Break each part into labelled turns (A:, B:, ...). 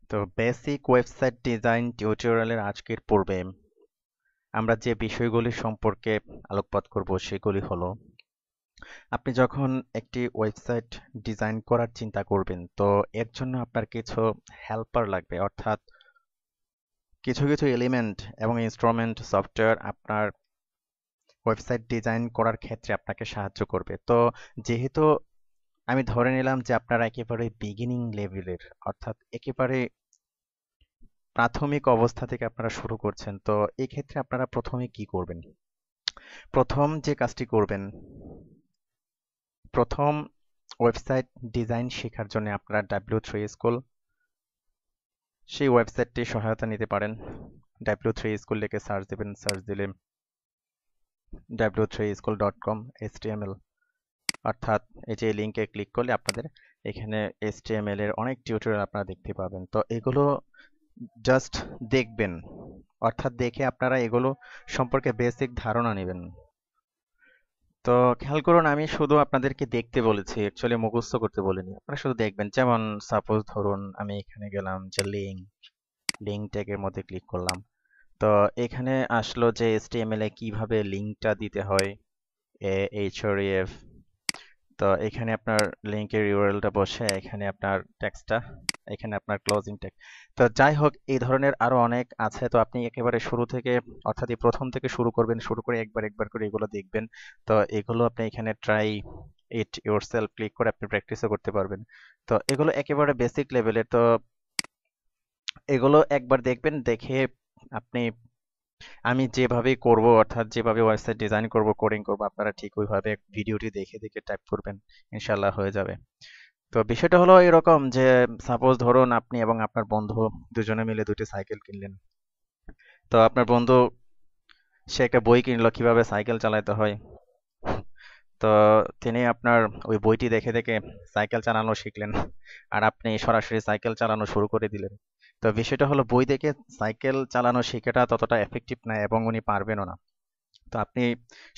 A: তো basic website design টিউটোরিয়ালের আজকের পর্বে আমরা যে বিষয়গুলি সম্পর্কে আলোকপাত করব সেগুলি হলো আপনি যখন একটি ওয়েবসাইট ডিজাইন করার চিন্তা করবেন তো এর জন্য আপনার কিছু হেল্পার লাগবে, অর্থাৎ কিছু কিছু এলিমেন্ট এবং ইনস্ট্রুমেন্ট সফটওয়্যার আপনার ওয়েবসাইট ডিজাইন করার ক্ষেত্রে আপনাকে সাহায্য করবে। তো যেহেতু আমি ধরে নিলাম যে আপনারা একেবারে বিগিনিং লেভেলের, অর্থাৎ একেবারে প্রাথমিক অবস্থা থেকে আপনারা শুরু করছেন, তো এক্ষেত্রে আপনারা প্রথমে কি করবেন? প্রথম যে কাজটি করবেন, প্রথম ওয়েবসাইট ডিজাইন শেখার জন্য আপনারা W3 স্কুল সেই ওয়েবসাইটটি সহায়তা নিতে পারেন। W3 স্কুল লিখে সার্চ দিবেন, সার্চ দিলে w3school.com HTML, অর্থাৎ এই যে লিংকে ক্লিক করলে আপনাদের এখানে HTML এর অনেক টিউটোরিয়াল আপনারা দেখতে পাবেন। তো এগুলো জাস্ট দেখবেন, অর্থাৎ দেখে আপনারা এগুলো সম্পর্কে বেসিক ধারণা নেবেন। তো খেয়াল করুন, আমি শুধু আপনাদেরকে দেখতে বলেছি, অ্যাকচুয়ালি মুখস্থ করতে বলিনি। আপনারা শুধু দেখবেন। যেমন সাপোজ ধরুন আমি এখানে গেলাম যে লিঙ্ক ট্যাগের মধ্যে ক্লিক করলাম। তো এখানে আসলো যে HTML এ কিভাবে লিঙ্কটা দিতে হয়, href। তো এখানে আপনার লিংকের ইউআরএলটা বসে এখানে আপনার টেক্সটটা, এখানে আপনার ক্লোজিং ট্যাগ। তো যাই হোক, এই ধরনের আরো অনেক আছে। তো আপনি একেবারে শুরু থেকে, অর্থাৎ এই প্রথম থেকে শুরু করবেন, শুরু করে একবার একবার করে এগুলো দেখবেন। তো এগুলো আপনি এখানে ট্রাই ইট ইয়োরসেলফ ক্লিক করে আপনি প্র্যাকটিসও করতে পারবেন। তো এগুলো একেবারে বেসিক লেভেলের। তো এগুলো একবার দেখবেন, দেখে আপনি আমি যেভাবে করব, অর্থাৎ যেভাবে ওয়েবসাইট ডিজাইন করব, কোডিং করব, আপনারা ঠিক ওইভাবে ভিডিওটি দেখে দেখে টাইপ করবেন, ইনশাল্লাহ হয়ে যাবে। তো বিষয়টা হলো এরকম যে সাপোজ ধরুন আপনি এবং আপনার বন্ধু দুজনে মিলে দুটি সাইকেল কিনলেন। তো আপনার বন্ধু সে একটা বই কিনলো কিভাবে সাইকেল চালাতে হয়। তো তিনি আপনার ওই বইটি দেখে দেখে সাইকেল চালানো শিখলেন, আর আপনি সরাসরি সাইকেল চালানো শুরু করে দিলেন। তো বিষয়টা হলো বই দেখে সাইকেল চালানো শেখাটা ততটা এফেক্টিভ না, এবং উনি পারবেনও না। তো আপনি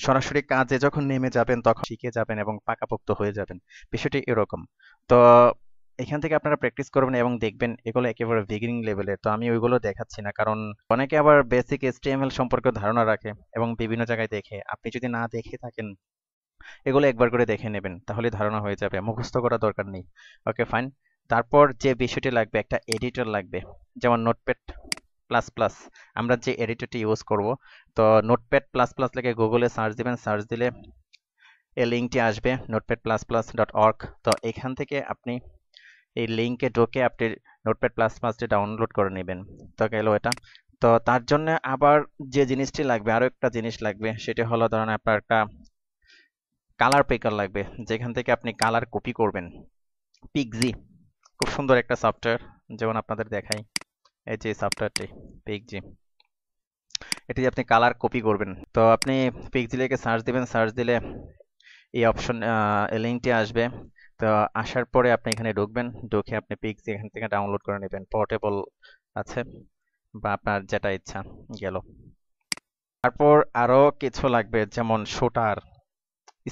A: সরাসরি কাজে যখন নেমে যাবেন তখন শিখে যাবেন এবং পাকাপোক্ত হয়ে যাবেন। বিষয়টি এরকম। তো এখান থেকে আপনারা প্র্যাকটিস করবেন এবং দেখবেন এগুলো একেবারে বিগিনিং লেভেলের। তো আমি ওইগুলো দেখাচ্ছি না, কারণ অনেকে আবার বেসিক HTML সম্পর্কে ধারণা রাখে এবং বিভিন্ন জায়গায় দেখে। আপনি যদি না দেখে থাকেন, এগুলো একবার করে দেখে নেবেন, তাহলে ধারণা হয়ে যাবে, মুখস্থ করার দরকার নেই। ওকে, ফাইন। তারপর যে বিষয়টি লাগবে, একটা এডিটর লাগবে, যেমন নোটপ্যাড প্লাস প্লাস। আমরা যে এডিটরটি ইউজ করব, তো নোটপ্যাড প্লাস প্লাস লিখে গুগলে সার্চ দিবেন, সার্চ দিলে এই লিঙ্কটি আসবে notepad++.org। তো এখান থেকে আপনি এই লিঙ্কে ঢুকে আপনি নোটপ্যাড প্লাস প্লাসটি ডাউনলোড করে নেবেন। তো গেল এটা। তো তার জন্য আবার যে জিনিসটি লাগবে, আরো একটা জিনিস লাগবে, সেটা হলো ধরেন আপনার একটা কালার পিকার লাগবে, যেখান থেকে আপনি কালার কপি করবেন। পিক্সি খুব সুন্দর একটা সফটওয়্যার, যেমন আপনাদের দেখাই, এই যে সফটওয়্যারটি পিক্সি, এটি দিয়ে আপনি কালার কপি করবেন। তো আপনি পিক্সি লিখে সার্চ দিবেন, সার্চ দিলে এই অপশন এই লিঙ্কটি আসবে। তো আসার পরে আপনি এখানে ঢুকবেন, ঢুকে আপনি পিক্সি এখান থেকে ডাউনলোড করে নেবেন। পোর্টেবল আছে বা আপনার যেটা ইচ্ছা, গেল। তারপর আরো কিছু লাগবে, যেমন শুটার,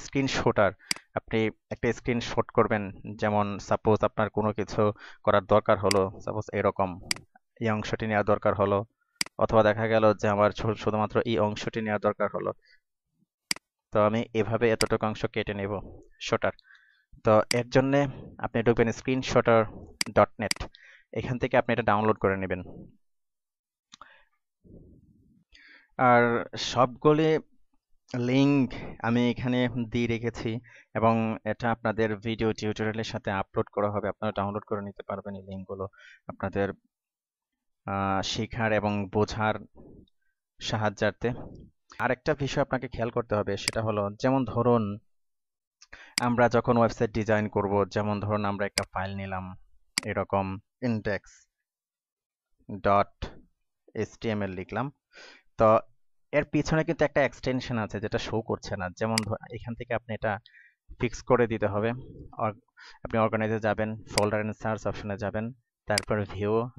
A: স্ক্রিন শুটার। আপনি একটা স্ক্রিন শট করবেন, যেমন সাপোজ আপনার কোনো কিছু করার দরকার হলো, সাপোজ এরকম এই অংশটি নেওয়ার দরকার হলো, অথবা দেখা গেল যে আমার শুধুমাত্র এই অংশটি নেওয়ার দরকার হলো। তো আমি এভাবে এতটুকু অংশ কেটে নেব, শুটার। তো এর জন্য আপনি ঢুকবেন screenshooter.net, এখান থেকে আপনি এটা ডাউনলোড করে নেবেন। আর সবগুলি লিংক আমি এখানে দিয়ে রেখেছি, এবং এটা আপনাদের ভিডিও টিউটোরিয়ালের সাথে আপলোড করা হবে, আপনারা ডাউনলোড করে নিতে পারবেন এই লিঙ্কগুলো আপনাদের শেখার এবং বোঝার সাহায্যার্থে। আরেকটা বিষয় আপনাকে খেয়াল করতে হবে, সেটা হলো যেমন ধরুন আমরা যখন ওয়েবসাইট ডিজাইন করব, যেমন ধরুন আমরা একটা ফাইল নিলাম এরকম index.html লিখলাম। তো এর পিছনে কিন্তু একটা এক্সটেনশন আছে যেটা শো করছে না। যেমন এখান থেকে আপনি এটা ফিক্স করে দিতে হবে। আপনি অর্গানাইজে যাবেন, ফোল্ডার এন্ড সার্চ অপশনে যাবেন, তারপর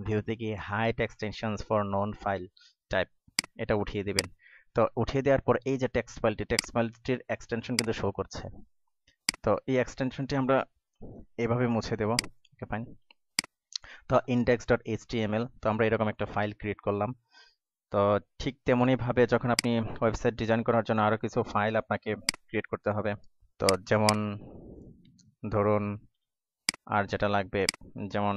A: ভিউ থেকে hide extensions for non file type, এটা উঠিয়ে দিবেন। তো উঠিয়ে দেওয়ার পর এই যে টেক্সট ফাইলটির এক্সটেনশন কিন্তু শো করছে। তো এই এক্সটেনশনটি আমরা এভাবে মুছে দেব। ওকে, ফাইন। তো index.html, তো আমরা এরকম একটা ফাইল ক্রিয়েট করলাম। তো ঠিক তেমনি ভাবে যখন আপনি ওয়েবসাইট ডিজাইন করার জন্য আরো কিছু ফাইল আপনাকে ক্রিয়েট করতে হবে। তো যেমন ধরুন আর যেটা লাগবে, যেমন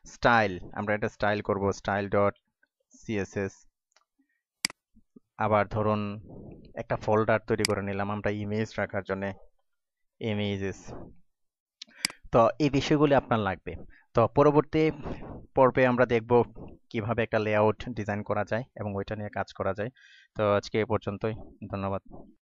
A: স্টাইল, আমরা একটা স্টাইল করব, স্টাইল ডট সিএসএস। আবার ধরুন একটা ফোল্ডার তৈরি করে নিলাম আমরা ইমেজ রাখার জন্য, ইমেজেস। তো এই বিষয়গুলি আপনার লাগবে। তো পরবর্তী পর্বে আমরা দেখব কিভাবে একটা লেআউট ডিজাইন করা যায় এবং ওইটা নিয়ে কাজ করা যায়। তো আজকে এ পর্যন্তই। ধন্যবাদ।